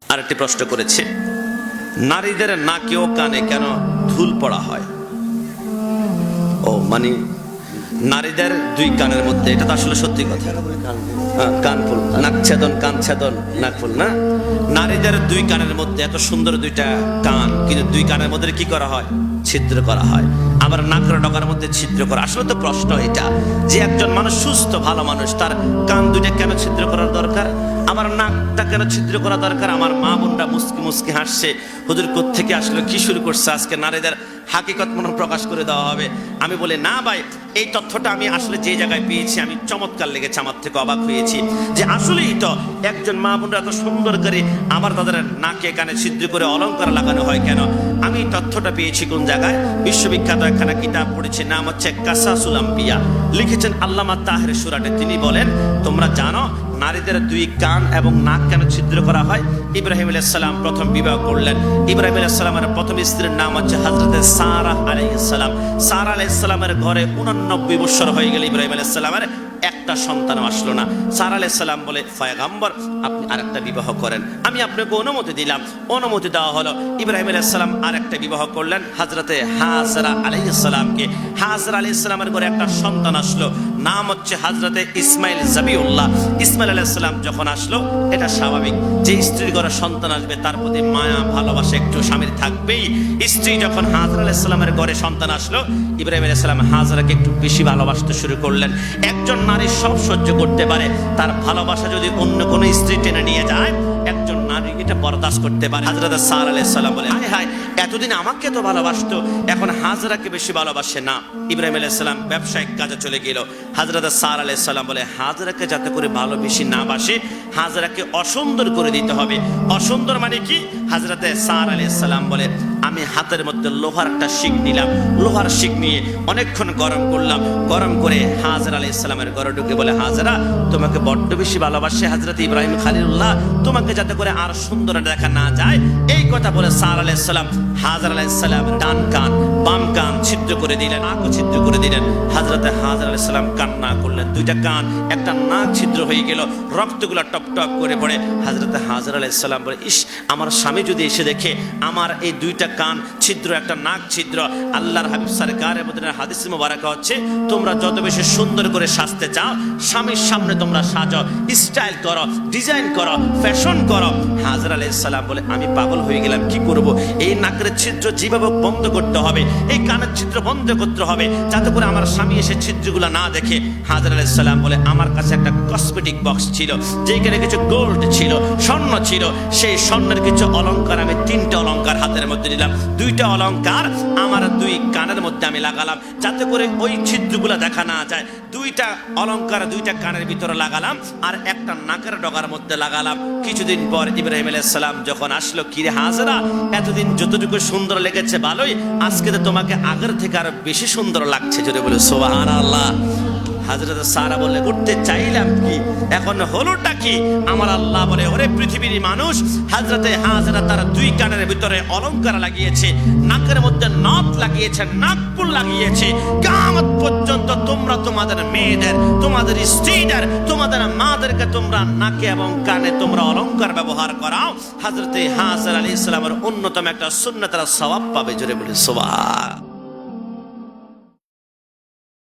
আরেকটি প্রশ্ন করেছে, নারীদের নাকে ও কানে কেন ধুল পড়া হয়? ও মানে নারীদের দুই কানের মধ্যে, এটা তো আসলে সত্যি কথা। কানফুল, নাকছেদন, কানছেদন, নাকফুল না। নারীদের দুই কানের মধ্যে এত সুন্দর দুইটা কান, কিন্তু দুই কানের মধ্যে কি করা হয়? ছিদ্র করা হয়। আবার নাকের ডগার মধ্যে ছিদ্র করা। আসলে তো প্রশ্ন এটা যে একজন মানুষ সুস্থ ভালো মানুষ, তার কান দুইটা কেন ছিদ্র করার দরকার? আমার নাকটা কেন ছিদ্র করা দরকার? আমার মা বোনরা মুস্কি মুস্কি হাসছে, হুজুর কোত্থেকে আসলো, কি শুরু করছে আজকে, নারীদের হাকিকত মনে প্রকাশ করে দেওয়া হবে। আমি বলি না ভাই, এই তথ্যটা আমি আসলে যে জায়গায় পেয়েছি আমি চমৎকার লেগেছে, আমার থেকে অবাক হয়েছি যে আসলেই তো একজন মা বোনরা এত সুন্দর করে আবার তাদের নাকে কানে ছিদ্র করে অলংকার লাগানো হয় কেন? আমি তথ্যটা পেয়েছি কোন জায়গায়? বিশ্ববিখ্যাত একখানা কিতাব পড়েছি, নাম হচ্ছে কাসাসুল আম্বিয়া, লিখেছেন আল্লামা তাহের সুরাটে। তিনি বলেন, তোমরা জানো নারীদের দুই কান এবং নাক কেন ছিদ্র করা হয়? ইব্রাহিম আলাইহিস সালাম প্রথম বিবাহ করলেন। ইব্রাহিম আলাইহিস সালামের প্রথম স্ত্রীর নাম হচ্ছে হযরতে সারা আলাইহিস সালাম। সারা আলাইহিস সালামের ঘরে 89 বছর হয়ে গেল, ইব্রাহিম আলাইহিস সালামের একটা সন্তান আসলো না। সারা আলাইহিস সালাম বলে, পয়গম্বর আপনি আরেকটা বিবাহ করেন, আমি আপনাকে অনুমতি দিলাম। অনুমতি দেওয়া হলো। ইব্রাহিম আলাইহিস সালাম আরেকটা বিবাহ করলেন হযরতে হাজরা আলাইহিস সালামকে। হাজরা আলাইহিস সালামের ঘরে একটা সন্তান আসলো, নাম হচ্ছে হযরতে ইসমাইল জাবিউল্লাহ। ইসমাইল আলাইহিস সালাম যখন আসলো, এটা স্বাভাবিক যে স্ত্রীর ঘরে সন্তান আসবে তার প্রতি মায়া ভালোবাসা একটু স্বামীর থাকবেই। স্ত্রী যখন হাজরা আলাইহিস সালামের ঘরে সন্তান আসলো, ইব্রাহিম আলাইহিস সালাম হাজরাকে একটু বেশি ভালোবাসতে শুরু করলেন। একজন নারী সব সহ্য করতে পারে, তার ভালোবাসা যদি অন্য কোনো স্ত্রী টেনে নিয়ে যায়, একজন নারী এটা বরদাস্ত করতে পারে। হযরত সারা আলাইহিস সালাম বলে, হায় হায়, এতদিন আমাকে তো ভালোবাসতো, এখন হাজরাকে বেশি ভালোবাসে না। ইব্রাহিম আলাইহিস সালাম ব্যবসায়িক কাজে চলে গেল। হযরত সারা আলাইহিস সালাম বলে, হাজরাকে যাতে করে ভালোবেসে না বাসে, হাজরাকে অসুন্দর করে দিতে হবে। অসুন্দর মানে কি? হযরত সারা আলাইহিস সালাম বলে, আমি হাতের মধ্যে লোহার একটা শিক নিলাম, লোহার শিক নিয়ে অনেকক্ষণ গরম করলাম। গরম করে হাজরা আলাইহিস সালামের ঘরে ঢুকে বলে, হাজরা তোমাকে বড্ড বেশি ভালোবাসে হযরত ইব্রাহিম খলিলুল্লাহ, তোমাকে যাতে করে আর সুন্দর দেখা না যায়। এই কথা বলে সারা আলাইহিস সালাম হাজরা আলাইহিস সালামের ডান কান বাম কান ছিদ্র করে দিলেন, নাকও ছিদ্র করে দিলেন। হযরতে হাজরা আলাইহিস সালাম কান্না করলেন, দুইটা কান একটা নাক ছিদ্র হয়ে গেল, রক্তগুলো টপ টপ করে পড়ে। হযরতে হাজরা আলাইহিস সালাম বলে, ইস, আমার স্বামী যদি এসে দেখে আমার এই দুইটা কান ছিদ্র একটা নাক ছিদ্র। আল্লাহর হাবিব সরকারের মদিনার হাদিস মোবারক হচ্ছে, তোমরা যত বেশি সুন্দর করে সাজতে চাও, স্বামীর সামনে তোমরা সাজো, স্টাইল করো, ডিজাইন করো, ফ্যাশন করো। হাজরা আলাইহিস সালাম বলে, আমি পাগল হয়ে গেলাম, কি করব? এই নাকের ছিদ্র যেভাবে বন্ধ করতে হবে, এই কানের ছিদ্র বন্ধ করতে হবে, যাতে করে আমার স্বামী এসে ছিদ্রগুলো না দেখে। হাজরা আলাইহিস সালাম বলে, আমার কাছে একটা কসমেটিক বক্স ছিল, যেখানে কিছু গোল্ড ছিল, স্বর্ণ ছিল। সেই স্বর্ণের কিছু অলংকার আমি 3টা অলংকার হাতের মধ্যে দিলাম, 2টা অলংকার আমার দুই কানের মধ্যে আমি লাগালাম, যাতে করে ওই ছিদ্রগুলো দেখা না যায়। 2টা অলংকার 2টা কানের ভিতরে লাগালাম, আর একটা নাকের ডগার মধ্যে লাগালাম। কিছুদিন পর ইব্রাহিম আলাইহিস সালাম যখন আসলো, কিরে হাজরা, এতদিন যতটুকু সুন্দর লেগেছে ভালোই, আজকে তো তোমাকে আগের থেকে আরো বেশি সুন্দর লাগছে। যদি বলে সুবহানাল্লাহ। হযরত সারা বলে, করতে চাইলাম কি, এখন হলোটা কি? আমার আল্লাহ বলে, ওরে পৃথিবীর মানুষ, হযরতে হাজরা তার 2 কানের ভিতরে অলংকার লাগিয়েছে, নাকের মধ্যে নথ লাগিয়েছে, নাকফুল লাগিয়েছে। কিয়ামত পর্যন্ত তোমরা তোমাদের মেয়েদের, তোমাদের স্ত্রীদের, তোমাদের মাদেরকে তোমরা নাকে এবং কানে তোমরা অলংকার ব্যবহার করাও। হযরতে হাজরা আলাইহিস সালামের অন্যতম একটা সুন্নাতের সওয়াব পাবে। জোরে বলে সুবহান।